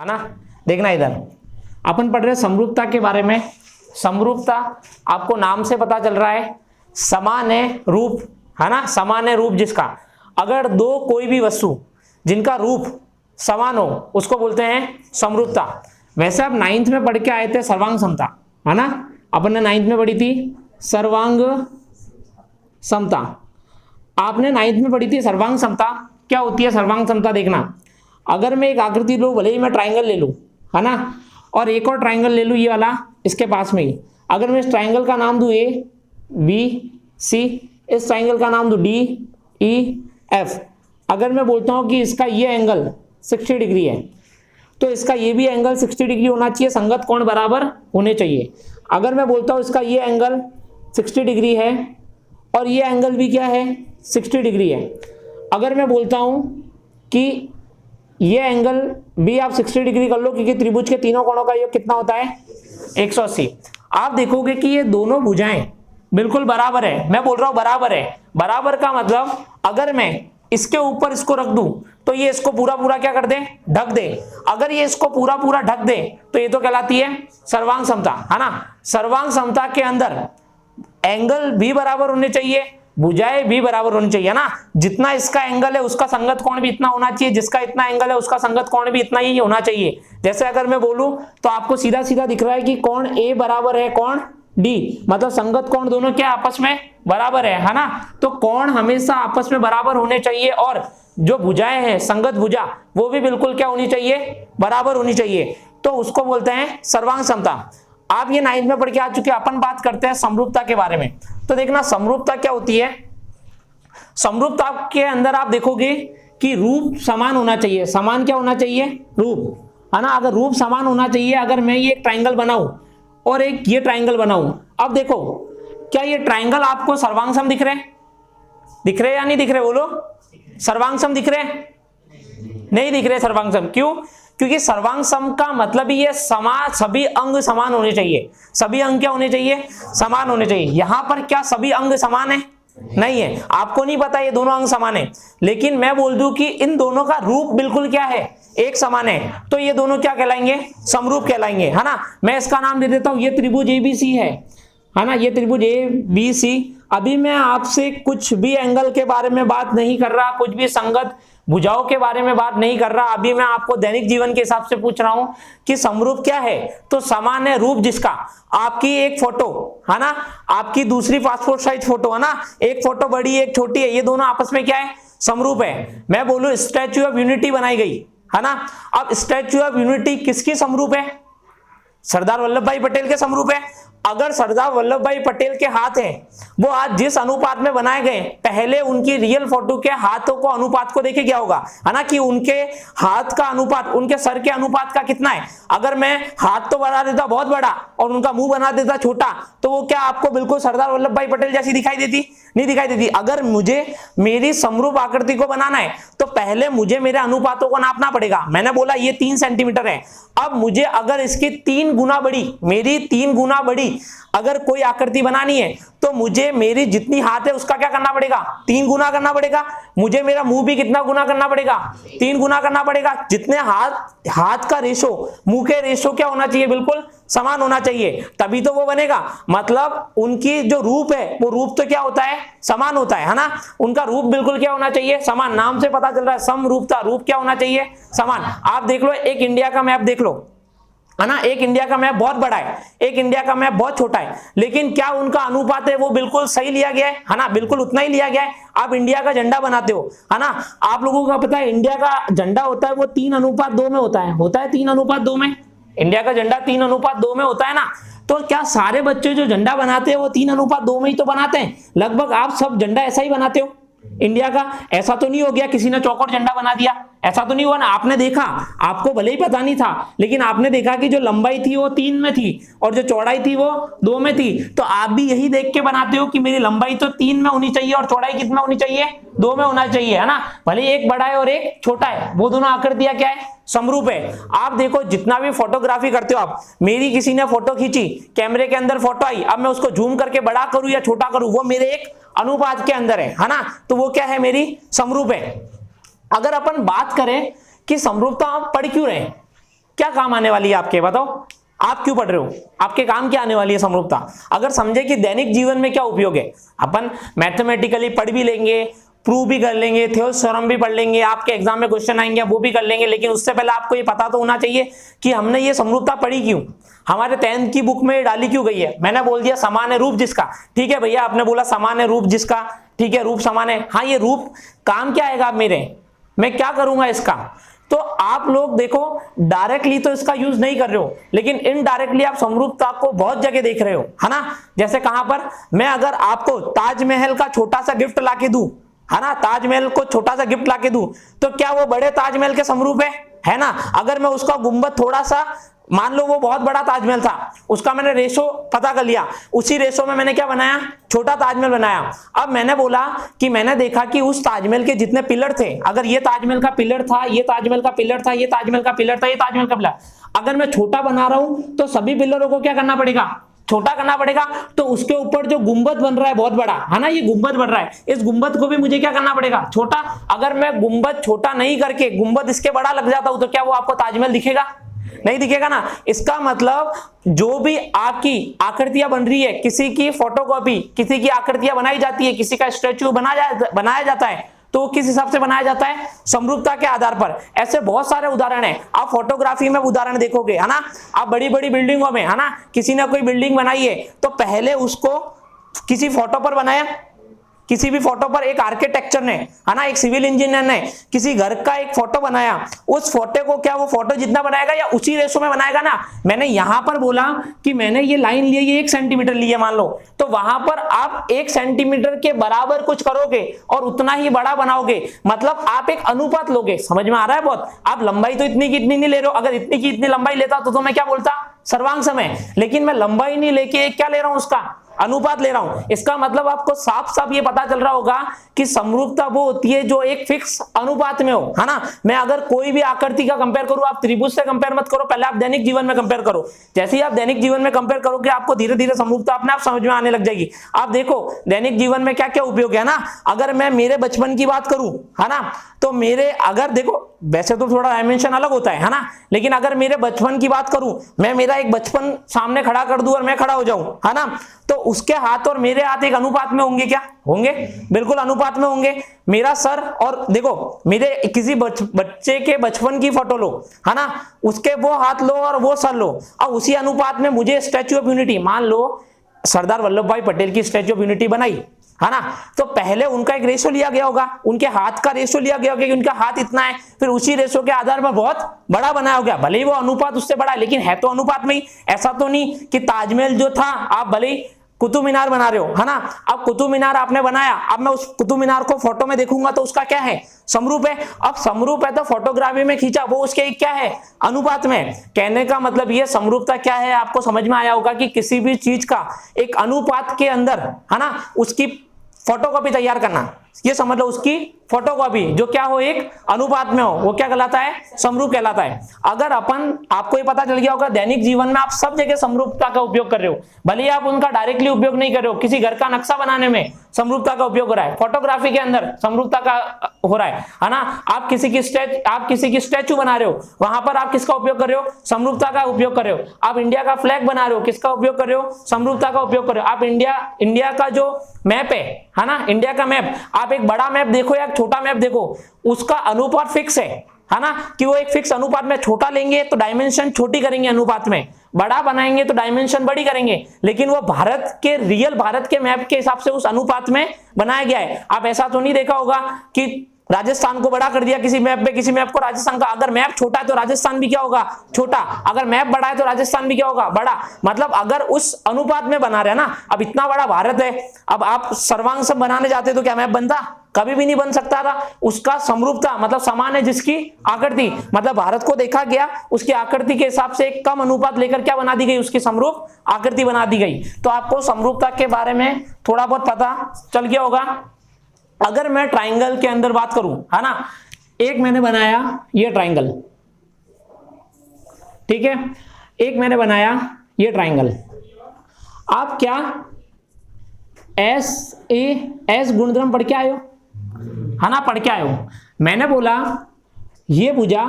है ना। देखना इधर अपन पढ़ रहे समरूपता के बारे में। समरूपता आपको नाम से पता चल रहा है, समान है रूप, है ना। समान है रूप जिसका, अगर दो कोई भी वस्तु जिनका रूप समान हो उसको बोलते हैं समरूपता। वैसे आप 9th में पढ़ के आए थे सर्वांग समता, है ना। अपन ने 9th में पढ़ी थी सर्वांग समता। आपने 9th में पढ़ी थी सर्वांग समता। क्या होती है सर्वांग समता? देखना, अगर मैं एक आकृति लूं, भले ही मैं ट्राइंगल ले लूं, है ना, और एक और ट्राइंगल ले लूं ये वाला इसके पास में ही, अगर मैं इस ट्राइंगल का नाम दूं ए बी सी, इस ट्राइंगल का नाम दूं डी ई एफ, अगर मैं बोलता हूं कि इसका ये एंगल 60 डिग्री है तो इसका ये भी एंगल 60 डिग्री होना चाहिए, संगत कोण बराबर होने चाहिए। अगर मैं बोलता हूं इसका ये एंगल 60 डिग्री है और ये एंगल भी क्या है 60 डिग्री है, अगर मैं बोलता हूं कि ये एंगल भी आप 60 डिग्री कर लो क्योंकि त्रिभुज के तीनों कोणों का योग कितना होता है 180। आप देखोगे कि ये दोनों भुजाएं बिल्कुल बराबर है। मैं बोल रहा हूं बराबर है। बराबर का मतलब अगर मैं इसके ऊपर इसको रख दूं तो ये इसको पूरा पूरा क्या कर दे, ढक दे। अगर ये इसको पूरा पूरा ढक दे तो ये तो कहलाती है सर्वांग समता, है ना। सर्वांग समता के अंदर एंगल भी बराबर होने चाहिए, भुजाएं भी बराबर होनी चाहिए, ना। जितना इसका एंगल है उसका संगत कोण भी इतना होना चाहिए, जिसका इतना एंगल है उसका संगत कोण भी इतना ही होना चाहिए। जैसे अगर मैं बोलूं तो आपको सीधा सीधा दिख रहा है कि कोण ए बराबर है कोण डी, मतलब संगत कोण दोनों क्या आपस में बराबर है ना। तो कोण हमेशा आपस में बराबर होने चाहिए और जो भुजाएं हैं संगत भुजा वो भी बिल्कुल क्या होनी चाहिए, बराबर होनी चाहिए। तो उसको बोलते हैं सर्वांग समता। आप ये 9th में पढ़ के आ चुके। अपन बात करते हैं समरूपता के बारे में। तो देखना समरूपता क्या होती है। समरूपता के अंदर आप देखोगे कि रूप समान होना चाहिए। समान क्या होना चाहिए? रूप, है ना। अगर रूप समान होना चाहिए, अगर मैं ये एक ट्राइंगल बनाऊं और एक ये ट्राइंगल बनाऊं, अब देखो क्या ये ट्राइंगल आपको सर्वांग सम दिख रहे हैं? दिख रहे या नहीं दिख रहे? बोलो, सर्वांग सम दिख रहे? नहीं दिख रहे सर्वांग सम। क्यों? क्योंकि सर्वांग सम का मतलब ही ये सभी अंग समान होने चाहिए। सभी अंग क्या होने चाहिए? समान होने चाहिए। यहां पर क्या सभी अंग समान है? नहीं है। आपको नहीं पता ये दोनों अंग समान है, लेकिन मैं बोल दूं कि इन दोनों का रूप बिल्कुल क्या है, एक समान है, तो ये दोनों क्या कहलाएंगे? समरूप कहलाएंगे, है ना। मैं इसका नाम दे देता हूं, ये त्रिभुज एबीसी है ना। ये त्रिभुज एबीसी। अभी मैं आपसे कुछ भी एंगल के बारे में बात नहीं कर रहा, कुछ भी संगत भुजाओं के बारे में बात नहीं कर रहा। अभी मैं आपको दैनिक जीवन के हिसाब से पूछ रहा हूं कि समरूप क्या है। तो समान है रूप जिसका, आपकी एक फोटो, है ना, आपकी दूसरी पासपोर्ट साइज फोटो, है ना, एक फोटो बड़ी एक छोटी है, ये दोनों आपस में क्या है? समरूप है। मैं बोलूं स्टैच्यू ऑफ यूनिटी बनाई गई, है ना। अब स्टैच्यू ऑफ यूनिटी किसकी समरूप है? सरदार वल्लभ भाई पटेल के समरूप है। अगर सरदार वल्लभ भाई पटेल के हाथ हैं, वो आज जिस अनुपात में बनाए गए, पहले उनकी रियल फोटो के हाथों को अनुपात को देखे क्या होगा, है ना, कि उनके हाथ का अनुपात उनके सर के अनुपात का कितना है। अगर मैं हाथ तो बना देता बहुत बड़ा और उनका मुंह बना देता छोटा, तो वो क्या आपको बिल्कुल सरदार वल्लभ भाई पटेल जैसी दिखाई देती? नहीं दिखाई देती। अगर मुझे मेरी समरूप आकृति को बनाना है तो पहले मुझे मेरे अनुपातों को नापना पड़ेगा। मैंने बोला ये 3 सेंटीमीटर है। अब मुझे अगर इसकी 3 गुना बड़ी, मेरी 3 गुना बड़ी अगर कोई आकृति बनानी है तो मुझे मेरी जितनी हाथ है उसका क्या करना पड़ेगा? 3 गुना करना पड़ेगा। मुझे मेरा मुंह भी कितना गुना करना पड़ेगा? 3 गुना करना पड़ेगा। जितने हाथ का रेशो, मुंह के रेशो क्या होना चाहिए? बिल्कुल समान होना चाहिए, तभी तो वो बनेगा। मतलब उनकी जो रूप है वो रूप तो क्या होता है? समान होता है ना। उनका रूप बिल्कुल क्या होना चाहिए? समान। नाम से पता चल रहा है समरूपता। रूप क्या होना चाहिए? समान। आप देख लो एक इंडिया का मैप देख लो, है ना। एक इंडिया का मैप बहुत बड़ा है, एक इंडिया का मैप बहुत छोटा है, लेकिन क्या उनका अनुपात है वो बिल्कुल सही लिया गया है ना। बिल्कुल उतना ही लिया गया है। आप इंडिया का झंडा बनाते हो, है ना, आप लोगों को पता है इंडिया का झंडा होता है वो 3:2 में होता है 3:2 में। इंडिया का झंडा 3:2 में होता है ना। तो क्या सारे बच्चे जो झंडा बनाते हैं वो 3:2 में ही तो बनाते हैं? लगभग आप सब झंडा ऐसा ही बनाते हो इंडिया का। ऐसा तो नहीं हो गया किसी ने चौकोर झंडा बना दिया, ऐसा तो नहीं हुआ ना। आपने देखा, आपको भले ही पता नहीं था, लेकिन आपने देखा कि जो लंबाई थी वो 3 में थी और जो चौड़ाई थी वो 2 में थी। तो आप भी यही देख के बनाते हो कि मेरी लंबाई तो 3 में होनी चाहिए और चौड़ाई कितना होनी चाहिए? 2 में होना चाहिए, है ना। भले एक बड़ा है और एक छोटा है, वो दोनों आकृतियां क्या है? समरूप है। आप देखो जितना भी फोटोग्राफी करते हो आप, मेरी किसी ने फोटो खींची, कैमरे के अंदर फोटो आई, अब मैं उसको जूम करके बड़ा करूं या छोटा करूं, वो मेरे एक अनुपात के अंदर है ना। तो वो क्या है? मेरी समरूप है। अगर अपन बात करें कि समरूपता हम पढ़ क्यों रहे, क्या काम आने वाली है आपके, बताओ आप क्यों पढ़ रहे हो, आपके काम क्या आने वाली है समरूपता। अगर समझे कि दैनिक जीवन में क्या उपयोग है, अपन मैथमेटिकली पढ़ भी लेंगे, प्रूव भी कर लेंगे, थ्योरम भी पढ़ लेंगे, आपके एग्जाम में क्वेश्चन आएंगे वो भी कर लेंगे, लेकिन उससे पहले आपको ये पता तो होना चाहिए कि हमने ये समरूपता पढ़ी क्यों, हमारे 10th की बुक में डाली क्यों गई है। मैंने बोल दिया सामान्य रूप जिसका, ठीक है भैया, आपने बोला सामान्य रूप जिसका, ठीक है, रूप समान है, हाँ ये रूप काम क्या आएगा मेरे, मैं क्या करूंगा इसका। तो आप लोग देखो डायरेक्टली तो इसका यूज नहीं कर रहे हो, लेकिन इनडायरेक्टली आप समरूपता को बहुत जगह देख रहे हो, है ना। जैसे कहां पर, मैं अगर आपको ताजमहल का छोटा सा गिफ्ट लाके दूं, है ना, ताजमहल को छोटा सा गिफ्ट लाके दूं, तो क्या वो बड़े ताजमहल के समरूप है ना। अगर मैं उसका गुंबद थोड़ा सा, मान लो वो बहुत बड़ा ताजमहल था, उसका मैंने रेशो पता कर लिया, उसी रेशो में मैंने क्या बनाया, छोटा ताजमहल बनाया। अब मैंने बोला कि मैंने देखा कि उस ताजमहल के जितने पिलर थे, अगर ये ताजमहल का पिलर था, ये ताजमहल का पिलर था, ये ताजमहल का पिलर था, ये ताजमहल का पिलर, अगर मैं छोटा बना रहा हूं तो सभी पिलरों को क्या करना पड़ेगा, छोटा करना पड़ेगा। तो उसके ऊपर जो गुंबद बन रहा है बहुत बड़ा, है ना, ये गुंबद बन रहा है, इस गुंबद को भी मुझे क्या करना पड़ेगा, छोटा। अगर मैं गुंबद छोटा नहीं करके गुंबद इसके बड़ा लग जाता हूं तो क्या वो आपको ताजमहल दिखेगा, नहीं दिखेगा ना। इसका मतलब जो भी आपकी आकृतियां बन रही है, किसी की फोटोकॉपी, किसी की आकृतियां बनाई जाती है, किसी का स्टैच्यू बनाया जाता है, तो किस हिसाब से बनाया जाता है, समरूपता के आधार पर। ऐसे बहुत सारे उदाहरण हैं, आप फोटोग्राफी में उदाहरण देखोगे, है ना, आप बड़ी बड़ी बिल्डिंगों में, है ना, किसी ने कोई बिल्डिंग बनाई है तो पहले उसको किसी फोटो पर बनाया, किसी भी फोटो पर एक आर्किटेक्चर ने, है ना, एक सिविल इंजीनियर ने किसी घर का एक फोटो बनाया, उस फोटो को क्या वो फोटो जितना बनाएगा या उसी रेशो में बनाएगा ना। मैंने यहां पर बोला कि मैंने ये लाइन ली है, ये 1 सेंटीमीटर ली है मान लो, तो वहां पर आप 1 सेंटीमीटर के बराबर कुछ करोगे और उतना ही बड़ा बनाओगे, मतलब आप एक अनुपात लोगे। समझ में आ रहा है बहुत, आप लंबाई तो इतनी की इतनी नहीं ले रहे हो, अगर इतनी की इतनी लंबाई लेता तो मैं क्या बोलता, सर्वांग समय, लेकिन मैं लंबाई नहीं लेके क्या ले रहा हूं, उसका अनुपात ले रहा हूं। इसका मतलब आपको साफ साफ ये पता चल रहा होगा कि समरूपता वो होती है जो एक फिक्स अनुपात में हो, है ना। मैं अगर कोई भी आकृति का कंपेयर करूं, आप त्रिभुज से कंपेयर मत करो, पहले आप दैनिक जीवन में कंपेयर करो। जैसे ही आप दैनिक जीवन में कंपेयर करोगे आपको धीरे धीरे समरूपता अपने आप समझ में आने लग जाएगी। आप देखो दैनिक जीवन में क्या क्या उपयोग है ना। अगर मैं मेरे बचपन की बात करूं, है ना, तो मेरे अगर देखो वैसे तो थोड़ा डायमेंशन अलग होता है ना, लेकिन अगर मेरे बचपन की बात करूं, मैं मेरा एक बचपन सामने खड़ा कर दूं और मैं खड़ा हो जाऊं, है ना, तो उसके हाथ और मेरे हाथ एक अनुपात में होंगे, क्या होंगे, बिल्कुल अनुपात में होंगे। मेरा सर और देखो मेरे किसी बच्चे के बचपन की फोटो लो, है ना, उसके वो हाथ लो और वो सर लो, और उसी अनुपात में मुझे स्टैच्यू ऑफ यूनिटी, मान लो सरदार वल्लभ भाई पटेल की स्टैच्यू ऑफ यूनिटी बनाई, है ना, तो पहले उनका एक रेशो लिया गया होगा, उनके हाथ का रेशो लिया गया होगा कि उनका हाथ इतना है, फिर उसी रेशो के आधार पर बहुत बड़ा बनाया होगा। भले ही वो अनुपात उससे बड़ा है, लेकिन है तो अनुपात में ही। ऐसा तो नहीं कि ताजमहल जो था आप भले ही कुतुब मीनार बना रहे हो, है ना, अब कुतुब मीनार आपने बनाया, अब मैं उस कुतुब मीनार को फोटो में देखूंगा तो उसका क्या है, समरूप है। अब समरूप है तो फोटोग्राफी में खींचा, वो उसके क्या है, अनुपात में। कहने का मतलब ये समरूपता क्या है आपको समझ में आया होगा कि किसी भी चीज का एक अनुपात के अंदर, है ना, उसकी फोटोकॉपी तैयार करना, ये समझ लो, उसकी फोटोकॉपी जो क्या हो एक अनुपात में हो, वो क्या कहलाता है, समरूप कहलाता है। अगर आपको ये पता चल गया होगा दैनिक जीवन में आप सब जगह समरूपता का उपयोग कर रहे हो, भले ही आप उनका डायरेक्टली उपयोग नहीं कर रहे हो, किसी घर का नक्शा बनाने में समरूपता का उपयोग हो रहा है, फोटोग्राफी के अंदर समरूपता का हो रहा है ना, आप किसी की स्टैचू बना रहे हो, वहां पर आप किसका उपयोग कर रहे हो, समरूपता का उपयोग कर रहे हो। आप इंडिया का फ्लैग बना रहे हो, किसका उपयोग कर रहे हो, समरूपता का उपयोग कर रहे हो। आप इंडिया का जो मैप है ना, इंडिया का मैप, आप एक बड़ा मैप देखो या छोटा मैप देखो, उसका अनुपात फिक्स है ना, कि वो एक फिक्स अनुपात में, छोटा लेंगे तो डायमेंशन छोटी करेंगे अनुपात में, बड़ा बनाएंगे तो डायमेंशन बड़ी करेंगे, लेकिन वो भारत के मैप के हिसाब से उस अनुपात में बनाया गया है। आप ऐसा तो नहीं देखा होगा कि राजस्थान को बड़ा कर दिया किसी मैप पे, किसी मैप को राजस्थान का, अगर मैप छोटा है तो राजस्थान भी क्या होगा, छोटा, अगर मैप बड़ा है तो राजस्थान भी क्या होगा, बड़ा। मतलब अगर उस अनुपात में बना रहे ना, अब इतना बड़ा भारत है, अब आप सर्वांग सब बनाने जाते तो क्या मैप बनता, कभी भी नहीं बन सकता था। उसका समरूपता मतलब समान है जिसकी आकृति, मतलब भारत को देखा गया उसकी आकृति के हिसाब से एक कम अनुपात लेकर क्या बना दी गई, उसकी समरूप आकृति बना दी गई। तो आपको समरूपता के बारे में थोड़ा बहुत पता चल गया होगा। अगर मैं ट्राइंगल के अंदर बात करूं, है ना, एक मैंने बनाया ये ट्राइंगल, ठीक है, एक मैंने बनाया ये ट्राइंगल, आप क्या एस गुणधर्म पढ़ के आए हो, है ना, पढ़ के आए हो। मैंने बोला ये भुजा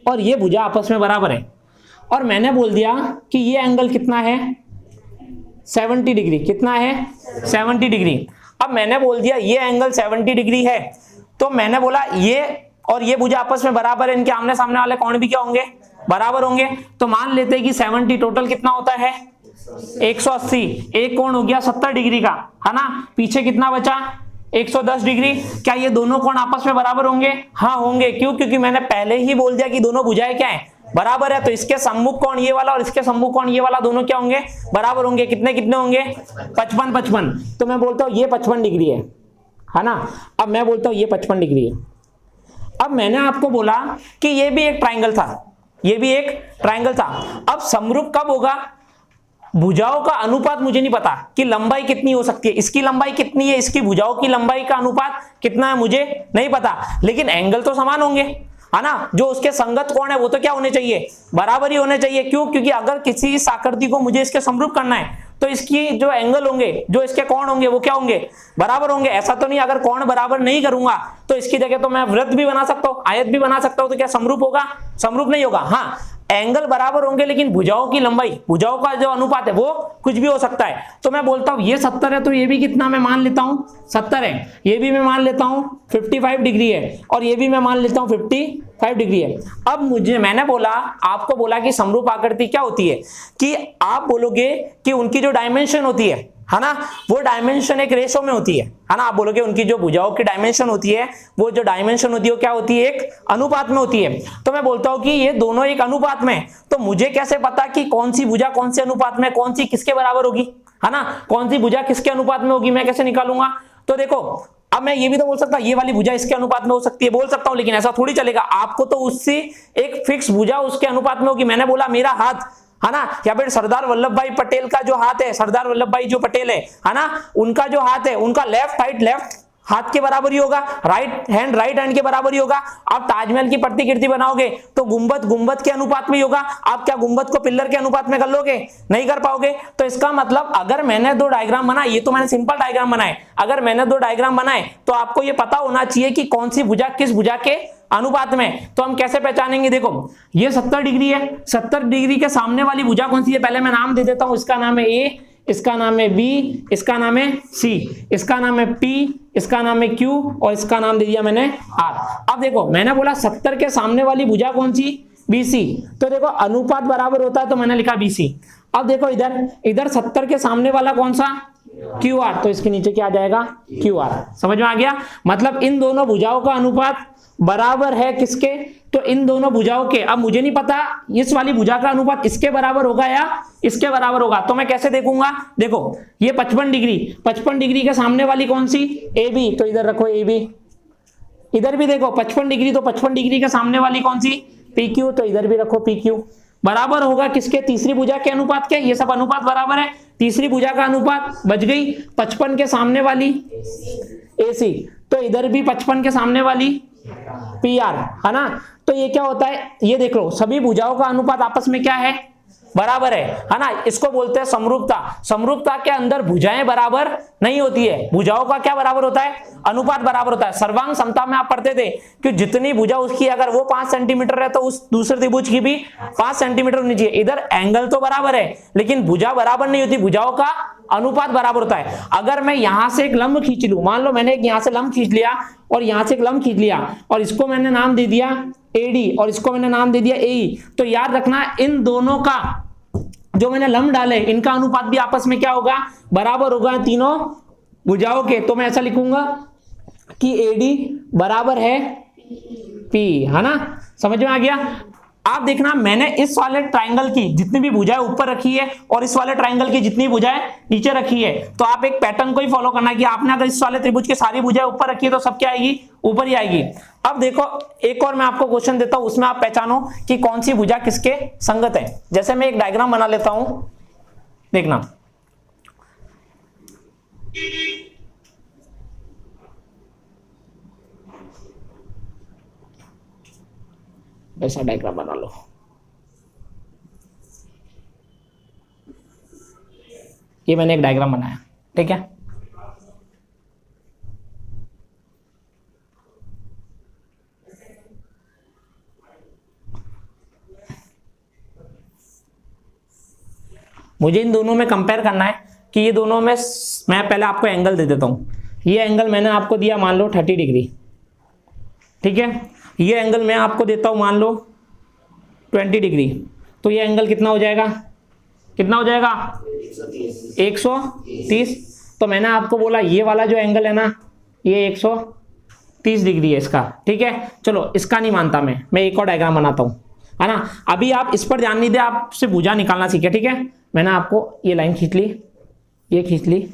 और ये भुजा आपस में बराबर है, और मैंने बोल दिया कि ये एंगल कितना है 70 डिग्री, कितना है 70 डिग्री। अब मैंने बोल दिया ये एंगल 70 डिग्री है, तो मैंने बोला ये और ये भुजा आपस में बराबर है, इनके आमने सामने वाले कोण भी क्या होंगे, बराबर होंगे। तो मान लेते हैं कि 70 टोटल कितना होता है 180, एक कोण हो गया 70 डिग्री का, है ना। पीछे कितना बचा 110 डिग्री। क्या ये दोनों कोण आपस में बराबर होंगे? हाँ होंगे। क्यों? क्योंकि मैंने पहले ही बोल दिया कि दोनों भुजाएं क्या है, बराबर है। तो इसके सम्मुख कोण ये वाला और इसके सम्मुख कोण ये वाला दोनों क्या होंगे, बराबर होंगे। कितने कितने होंगे 55 55। तो मैं बोलता हूं ये 55 डिग्री है ना। अब मैं बोलता हूं ये 55 डिग्री है। अब मैंने आपको बोला कि ये भी एक ट्राइंगल था, ये भी एक ट्राइंगल था। अब समरूप कब होगा? भुजाओं का अनुपात मुझे नहीं पता कि लंबाई कितनी हो सकती है, इसकी लंबाई कितनी है, इसकी भुजाओं की लंबाई का अनुपात कितना है मुझे नहीं पता, लेकिन एंगल तो समान होंगे, है ना। जो उसके संगत कोण है वो तो क्या होने चाहिए, बराबर ही होने चाहिए। क्यों? क्योंकि अगर किसी इस आकृति को मुझे इसके समरूप करना है तो इसकी जो एंगल होंगे, जो इसके कोण होंगे वो क्या होंगे, बराबर होंगे। ऐसा तो नहीं अगर कोण बराबर नहीं करूंगा तो इसकी जगह तो मैं वृत्त भी बना सकता हूं, आयत भी बना सकता हूं, तो क्या समरूप होगा? समरूप नहीं होगा। हाँ एंगल बराबर होंगे लेकिन भुजाओं की लंबाई, भुजाओं का जो अनुपात है वो कुछ भी हो सकता है। तो मैं बोलता हूं ये 70 है तो ये भी कितना मैं मान लेता हूं 70 है, ये भी मैं मान लेता हूं 55 डिग्री है, और ये भी मैं मान लेता हूं 55 डिग्री है। अब मैंने बोला, आपको बोला कि समरूप आकृति क्या होती है, कि आप बोलोगे कि उनकी जो डायमेंशन होती है ना, वो डायमेंशन एक रेशो में होती है ना। आप बोलोगे उनकी जो भुजाओं की डायमेंशन होती है, वो जो डायमेंशन होती है वो क्या होती है, एक अनुपात में होती है। तो मैं बोलता हूं कि ये दोनों एक अनुपात में, तो मुझे कैसे पता कि कौन सी भुजा कौन से अनुपात में, कौन सी किसके बराबर होगी, है ना, कौन सी भुजा किसके अनुपात में होगी, मैं कैसे निकालूंगा? तो देखो अब मैं ये भी तो बोल सकता ये वाली भुजा इसके अनुपात में हो सकती है, बोल सकता हूं, लेकिन ऐसा थोड़ी चलेगा। आपको तो उससे एक फिक्स भुजा उसके अनुपात में होगी। मैंने बोला मेरा हाथ, है ना, या फिर सरदार वल्लभ भाई पटेल का जो हाथ है, सरदार वल्लभ भाई जो पटेल है ना, उनका जो हाथ है, उनका लेफ्ट हाथ के बराबर ही होगा, राइट हैंड के बराबर ही होगा। आप ताजमहल की प्रतिकृति बनाओगे तो गुंबद के अनुपात में ही होगा। आप क्या गुंबद को पिल्लर के अनुपात में कर लोगे? नहीं कर पाओगे। तो इसका मतलब अगर मैंने दो डायग्राम बनाए, ये तो मैंने सिंपल डायग्राम बनाए, अगर मैंने दो डायग्राम बनाए तो आपको ये पता होना चाहिए कि कौन सी भुजा किस भुजा के अनुपात में। तो हम कैसे पहचानेंगे? देखो ये 70 डिग्री है, 70 डिग्री के सामने वाली भुजा कौन सी है? पहले मैं नाम दे देता हूं, इसका नाम है ए, इसका नाम है बी, इसका नाम है सी, इसका नाम है पी, इसका नाम है क्यू, और इसका नाम दे दिया मैंने आर। अब देखो मैंने बोला 70 के सामने वाली भुजा कौन सी? बीसी। तो देखो अनुपात बराबर होता है तो मैंने लिखा बीसी। अब देखो इधर 70 के सामने वाला कौन सा? Q R. तो इसके नीचे क्या आ जाएगा? Q R. समझ में आ गया? मतलब इन दोनों भुजाओं का अनुपात बराबर है किसके? तो इन दोनों भुजाओं के। अब मुझे नहीं पता इस वाली भुजा का अनुपात इसके बराबर होगा या इसके बराबर होगा, तो मैं कैसे देखूंगा? देखो ये 55 डिग्री के सामने वाली कौन सी? A B. तो इधर रखो ए बी। इधर भी देखो 55 डिग्री, तो 55 डिग्री के सामने वाली कौन सी? P Q. तो इधर भी रखो पी क्यू। बराबर होगा किसके? तीसरी भुजा के अनुपात के। ये सब अनुपात बराबर है, तीसरी भुजा का अनुपात बच गई 55 के सामने वाली AC। तो इधर भी 55 के सामने वाली PR, है ना। तो ये क्या होता है, ये देख लो सभी भुजाओं का अनुपात आपस में क्या है? बराबर है ना। इसको बोलते हैं समरूपता। समरूपता के अंदर भुजाएं बराबर नहीं होती है, भुजाओं का क्या बराबर होता है? अनुपात बराबर होता है। सर्वांग समता में आप पढ़ते थे कि जितनी भुजा उसकी अगर वो 5 सेंटीमीटर है तो उस दूसरे त्रिभुज की भी 5 सेंटीमीटर होनी चाहिए। इधर एंगल तो बराबर है लेकिन भुजा बराबर नहीं होती, भुजाओं का अनुपात बराबर होता है। अगर मैं यहां से एक लंब खींच लूं, मान लो मैंने एक यहां से लंब खींच लिया और यहां से एक लंब खींच लिया और इसको मैंने नाम दे दिया AD और इसको मैंने नाम दे दिया AE, तो याद रखना इन दोनों का जो मैंने लंब डाले इनका अनुपात भी आपस में क्या होगा? बराबर होगा तीनों भुजाओं के। तो मैं ऐसा लिखूंगा कि AD बराबर है P, है ना। समझ में आ गया? आप देखना मैंने इस वाले ट्राइंगल की जितनी भी भुजाएं ऊपर रखी है और इस वाले ट्राइंगल की जितनी भुजाएं नीचे रखी है, तो आप एक पैटर्न को ही फॉलो करना कि आपने अगर इस वाले त्रिभुज की सारी भुजाएं ऊपर रखी है तो सब क्या आएगी? ऊपर ही आएगी। अब देखो एक और मैं आपको क्वेश्चन देता हूं, उसमें आप पहचानो कि कौन सी भुजा किसके संगत है। जैसे मैं एक डायग्राम बना लेता हूं, देखना ऐसा डायग्राम बना लो। ये मैंने एक डायग्राम बनाया, ठीक है। मुझे इन दोनों में कंपेयर करना है कि ये दोनों में, मैं पहले आपको एंगल दे देता हूँ। ये एंगल मैंने आपको दिया मान लो 30 डिग्री, ठीक है। ये एंगल मैं आपको देता हूँ मान लो 20 डिग्री, तो ये एंगल कितना हो जाएगा, कितना हो जाएगा 130। तो मैंने आपको बोला ये वाला जो एंगल है ना, ये 130 डिग्री है इसका, ठीक है। चलो इसका नहीं मानता मैं एक और डायग्राम बनाता हूँ, है ना। अभी आप इस पर ध्यान नहीं दे, आपसे भुजा निकालना सीखे, ठीक है। मैंने आपको ये लाइन खींच ली, ये खींच ली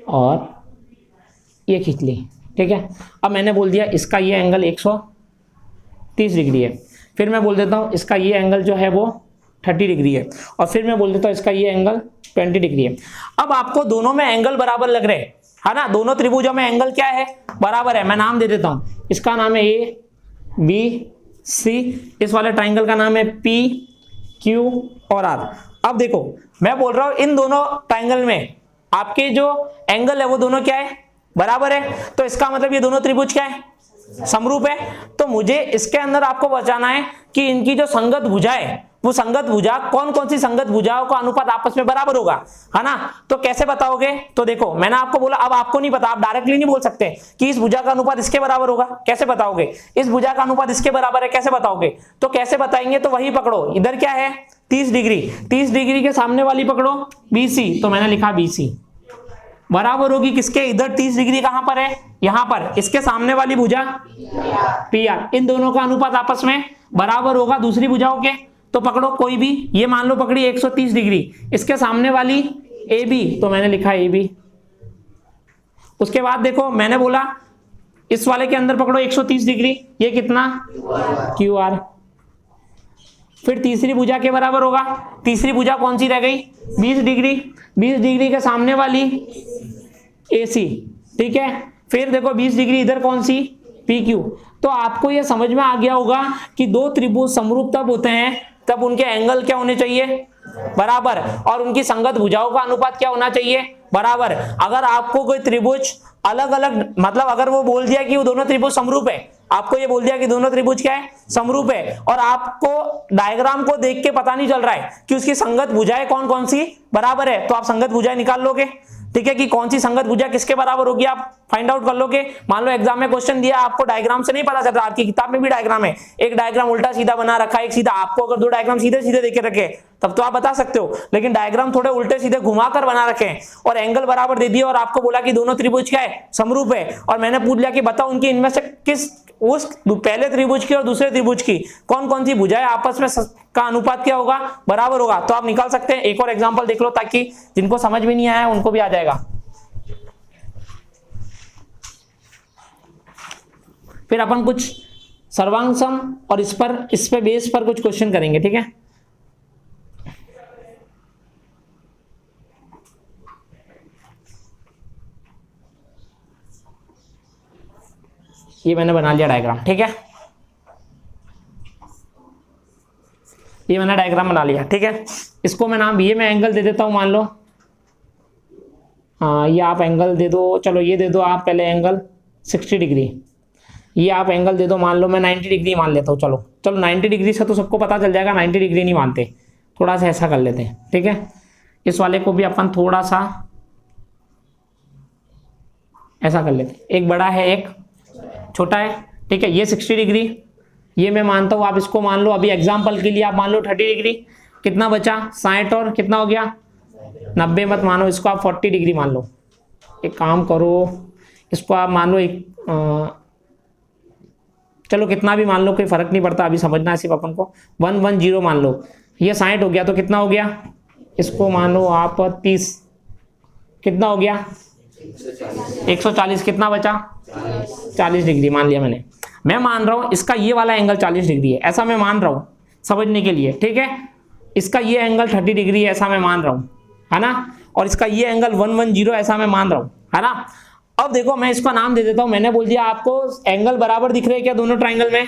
और ये खींच ली, ठीक है। अब मैंने बोल दिया इसका ये एंगल 130 डिग्री है, फिर मैं बोल देता हूँ इसका ये एंगल जो है वो 30 डिग्री है, और फिर मैं बोल देता हूँ इसका ये एंगल 20 डिग्री है। अब आपको दोनों में एंगल बराबर लग रहे हैं, है ना। दोनों त्रिभुजों में एंगल क्या है, बराबर है। मैं नाम दे देता हूँ, इसका नाम है ABC, इस वाले ट्राइंगल का नाम है PQ और R। अब देखो मैं बोल रहा हूँ इन दोनों ट्राइंगल में आपके जो एंगल है वो दोनों क्या है, बराबर है। तो इसका मतलब ये दोनों त्रिभुज क्या है, समरूप है। तो मुझे इसके अंदर आपको बताना है कि इनकी जो संगत भुजा है वो संगत भुजा कौन कौन सी संगत भुजाओं का अनुपात आपस में बराबर होगा, है ना। तो कैसे बताओगे, तो देखो मैंने आपको बोला, अब आपको नहीं पता, आप डायरेक्टली नहीं बोल सकते कि इस भुजा का अनुपात इसके बराबर होगा, कैसे बताओगे। इस भुजा का अनुपात इसके बराबर है, कैसे बताओगे। तो कैसे बताएंगे, तो वही पकड़ो, इधर क्या है 30 डिग्री, 30 डिग्री के सामने वाली पकड़ो BC, तो मैंने लिखा BC बराबर होगी किसके, इधर 30 डिग्री कहां पर है, यहां पर, इसके सामने वाली भुजा PR। इन दोनों का अनुपात आपस में बराबर होगा दूसरी भुजाओं के। तो पकड़ो कोई भी, ये मान लो पकड़ी 130 डिग्री, इसके सामने वाली AB, तो मैंने लिखा AB। उसके बाद देखो मैंने बोला इस वाले के अंदर पकड़ो 130 डिग्री, ये कितना QR। फिर तीसरी भुजा के बराबर होगा, तीसरी भुजा कौन सी रह गई 20 डिग्री, 20 डिग्री के सामने वाली AC, ठीक है। फिर देखो 20 डिग्री इधर कौन सी PQ। तो आपको यह समझ में आ गया होगा कि दो त्रिभुज समरूप तब होते हैं तब उनके एंगल क्या होने चाहिए, बराबर, और उनकी संगत भुजाओं का अनुपात क्या होना चाहिए, बराबर। अगर आपको कोई त्रिभुज अलग अलग, मतलब अगर वो बोल दिया कि वो दोनों त्रिभुज समरूप है, आपको ये बोल दिया कि दोनों त्रिभुज क्या है, समरूप है, और आपको डायग्राम को देख के पता नहीं चल रहा है कि उसकी संगत भुजाएं कौन कौन सी बराबर है, तो आप संगत भुजाएं निकाल लोगे, ठीक है, कि कौन सी संगत भुजा किसके बराबर होगी आप फाइंड आउट कर लोगे। मान लो एग्जाम में क्वेश्चन दिया, आपको डायग्राम से नहीं पता चल रहा, आपकी किताब में भी डायग्राम है, एक डायग्राम उल्टा सीधा बना रखा है, एक सीधा, आपको अगर दो डायग्राम सीधे सीधे देके रखे तब तो आप बता सकते हो, लेकिन डायग्राम थोड़े उल्टे सीधे घुमाकर बना रखे हैं और एंगल बराबर दे दिया और आपको बोला कि दोनों त्रिभुज क्या है, समरूप है, और मैंने पूछ लिया कि बताओ उनकी इनमें से किस, उस पहले त्रिभुज की और दूसरे त्रिभुज की कौन कौन सी भुजाएं आपस में का अनुपात क्या होगा, बराबर होगा। तो आप निकाल सकते हैं। एक और एग्जांपल देख लो ताकि जिनको समझ में नहीं आया उनको भी आ जाएगा। फिर अपन कुछ सर्वांग सम और इस पे बेस पर कुछ क्वेश्चन करेंगे, ठीक है। ये मैंने बना लिया डायग्राम, ठीक है, ये मैंने डायग्राम बना लिया, ठीक है। इसको मैं नाम, ये मैं एंगल दे देता हूं, मान लो, हाँ ये आप एंगल दे दो, चलो ये दे दो आप पहले एंगल 60 डिग्री, ये आप एंगल दे दो, मान लो मैं 90 डिग्री मान लेता हूँ, चलो 90 डिग्री से तो सबको पता चल जाएगा, 90 डिग्री नहीं मानते, थोड़ा सा ऐसा कर लेते हैं, ठीक है। इस वाले को भी अपन थोड़ा सा ऐसा कर लेते हैं, एक बड़ा है एक छोटा है, ठीक है। ये 60 डिग्री ये मैं मानता हूँ, आप इसको मान लो अभी एग्जाम्पल के लिए, आप मान लो 30 डिग्री, कितना बचा 60 और कितना हो गया 90, मत मानो इसको, आप 40 डिग्री मान लो। एक काम करो, इसको आप मान लो चलो कितना भी मान लो, कोई फर्क नहीं पड़ता, अभी समझना है सिर्फ अपन को, 110 मान लो, ये 60 हो गया तो कितना हो गया, इसको मान लो आप 30, कितना हो गया 140, कितना बचा 40 डिग्री मान लिया मैंने। मैं मान रहा हूं इसका ये वाला एंगल 40 डिग्री है, ऐसा मैं मान रहा हूं समझने के लिए, ठीक है। इसका ये एंगल 30 डिग्री है, ऐसा मैं मान रहा हूं, है ना, और इसका ये एंगल 110 ऐसा मैं मान रहा हूं, है ना। अब देखो मैं इसका नाम दे देता हूं, मैंने बोल दिया आपको एंगल बराबर दिख रहे हैं क्या दोनों ट्राइंगल में,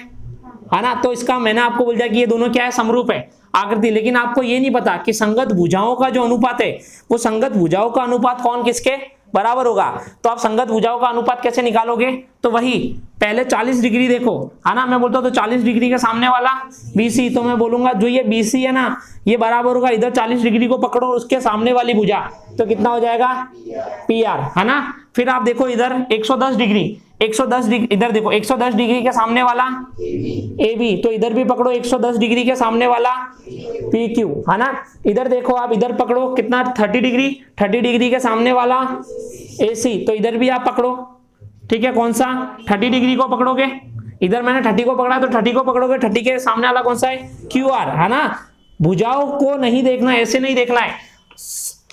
है ना, तो इसका मैंने आपको बोल दिया कि ये दोनों क्या है, समरूप है आकृति। लेकिन आपको ये नहीं पता कि संगत भुजाओं का जो अनुपात है वो संगत भुजाओं का अनुपात कौन किसके बराबर होगा। तो आप संगत भुजाओं का अनुपात कैसे निकालोगे, तो वही पहले 40 डिग्री देखो, है ना, मैं बोलता हूँ तो 40 डिग्री के सामने वाला BC, तो मैं बोलूंगा जो ये BC है ना, ये बराबर होगा, इधर 40 डिग्री को पकड़ो उसके सामने वाली भुजा, तो कितना हो जाएगा PR, है ना। फिर आप देखो इधर 110 डिग्री, 110 डिग्री, इधर देखो 110 डिग्री के सामने वाला AB, तो इधर भी पकड़ो 110 डिग्री के सामने वाला PQ, है ना। इधर देखो आप, इधर पकड़ो कितना 30 डिग्री, 30 डिग्री के सामने वाला AC, तो इधर भी आप पकड़ो, ठीक है, कौन सा 30 डिग्री को पकड़ोगे, इधर मैंने 30 को पकड़ा तो 30 को पकड़ोगे, 30 के सामने वाला कौन सा है QR, है ना। भुजाओं को नहीं देखना, ऐसे नहीं देखना है,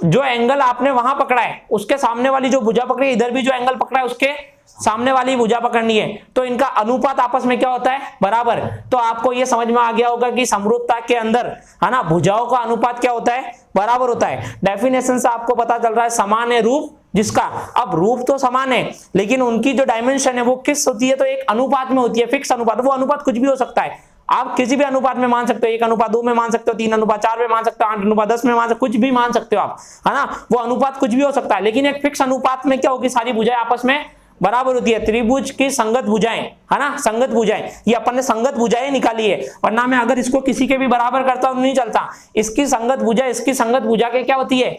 जो एंगल आपने वहां पकड़ा है उसके सामने वाली जो भुजा पकड़ी, इधर भी जो एंगल पकड़ा है उसके सामने वाली भुजा पकड़नी है, तो इनका अनुपात आपस में क्या होता है, बराबर। तो आपको ये समझ में आ गया होगा कि समरूपता के अंदर, है ना, भुजाओं का अनुपात क्या होता है, बराबर होता है। डेफिनेशन से आपको पता चल रहा है समान है रूप जिसका, अब रूप तो समान है लेकिन उनकी जो डायमेंशन है वो किस होती है, तो एक अनुपात में होती है, फिक्स अनुपात। वो अनुपात कुछ भी हो सकता है, आप किसी भी अनुपात में मान सकते हो, 1:2 में मान सकते हो, 3:4 में मान सकते हो, 8:10 में मान सकते हो, कुछ भी मान सकते हो आप, है ना। वो अनुपात कुछ भी हो सकता है, लेकिन एक फिक्स अनुपात में क्या होगी, सारी भुजाएं आपस में बराबर होती है। त्रिभुज की संगत भुजाएं, है ना, संगत भुजाएं, ये अपन ने संगत भुजाएं निकाली है, वरना मैं अगर इसको किसी के भी बराबर करता हूं नहीं चलता। इसकी संगत भुजा, इसकी संगत भुजा के क्या होती है,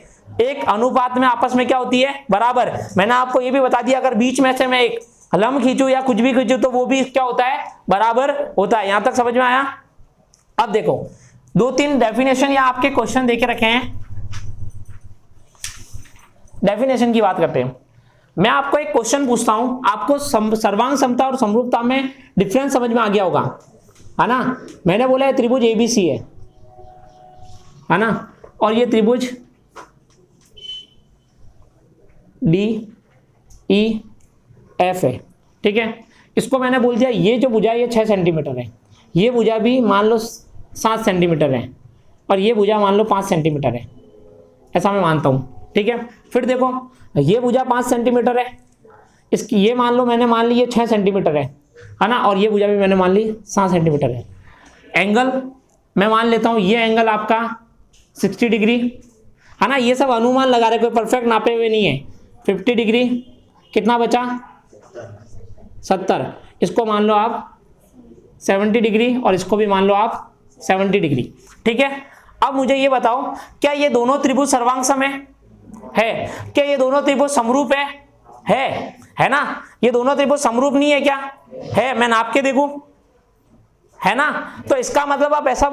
एक अनुपात में आपस में क्या होती है, बराबर। मैंने आपको ये भी बता दिया, अगर बीच में से मैं एक लंब खींचू या कुछ भी खींचू तो वो भी क्या होता है, बराबर होता है। यहां तक समझ में आया। अब देखो 2-3 डेफिनेशन या आपके क्वेश्चन देके रखे हैं, डेफिनेशन की बात करते हैं। मैं आपको एक क्वेश्चन पूछता हूं, आपको सर्वांग समता और समरूपता में डिफरेंस समझ में आ गया होगा, है ना। मैंने बोला है त्रिभुज ABC है ना, और ये त्रिभुज DEF है, ठीक है। इसको मैंने बोल दिया ये जो भुजा ये 6 सेंटीमीटर है, ये भुजा भी मान लो 7 सेंटीमीटर है, और ये भुजा मान लो 5 सेंटीमीटर है, ऐसा मैं मानता हूं, ठीक है। फिर देखो ये भुजा 5 सेंटीमीटर है, इसकी ये मान लो मैंने मान ली ये 6 सेंटीमीटर है ना, और ये भुजा भी मैंने मान ली 7 सेंटीमीटर है। एंगल मैं मान लेता हूं ये एंगल आपका 60 डिग्री, है ना। ये सब अनुमान लगा रहे, कोई परफेक्ट नापे हुए नहीं है। 50 डिग्री कितना बचा, 70, इसको मान लो आप 70 डिग्री, और इसको भी मान लो आप 70 डिग्री, ठीक है। अब मुझे ये बताओ, क्या ये दोनों त्रिभुज सर्वांग सम है? क्या ये दोनों त्रिभुज समरूप है ना। ये दोनों त्रिभुज समरूप नहीं है क्या, है, मैं नाप के देखूं, है ना। तो इसका मतलब आप ऐसा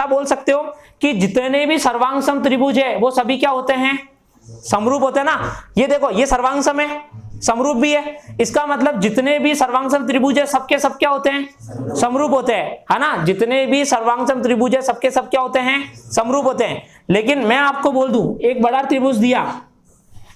बोल सकते हो कि जितने भी सर्वांग सम त्रिभुज है वो सभी क्या होते हैं, समरूप होते हैं ना। ये देखो ये सर्वांग सम है, समरूप भी है, इसका मतलब जितने भी सर्वांगसम त्रिभुज है सबके सब क्या होते हैं, समरूप होते हैं, है ना। जितने भी सर्वांगसम त्रिभुज है सबके सब क्या होते हैं, समरूप होते हैं। लेकिन मैं आपको बोल दूं, एक बड़ा त्रिभुज दिया,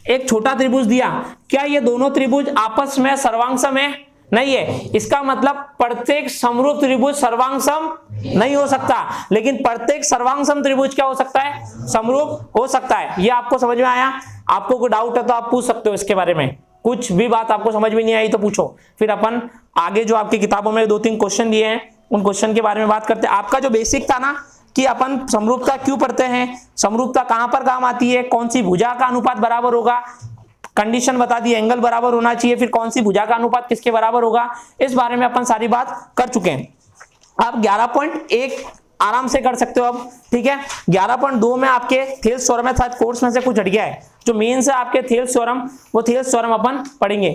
एक छोटा त्रिभुज दिया, क्या ये दोनों त्रिभुज आपस में सर्वांगसम है? नहीं है। इसका मतलब प्रत्येक समरूप त्रिभुज सर्वांगसम नहीं हो सकता, लेकिन प्रत्येक सर्वांगसम त्रिभुज क्या हो सकता है, समरूप हो सकता है। ये आपको समझ में आया? आपको कोई डाउट है तो आप पूछ सकते हो इसके बारे में, कुछ भी बात आपको समझ में नहीं आई तो पूछो, फिर अपन आगे जो आपकी किताबों में 2-3 क्वेश्चन दिए हैं उन क्वेश्चन के बारे में बात करते हैं। आपका जो बेसिक था ना कि अपन समरूपता क्यों पढ़ते हैं, समरूपता कहां पर काम आती है, कौन सी भुजा का अनुपात बराबर होगा, कंडीशन बता दी, एंगल बराबर होना चाहिए, फिर कौन सी भुजा का अनुपात किसके बराबर होगा, इस बारे में अपन सारी बात कर चुके हैं। आप 11.1 आराम से कर सकते हो अब, ठीक है। 11.2 में आपके थेल्स थ्योरम है, शायद कोर्स में से कुछ हट गया है, जो मेन से आपके थेल्स थ्योरम, वो थेल्स थ्योरम अपन पढ़ेंगे।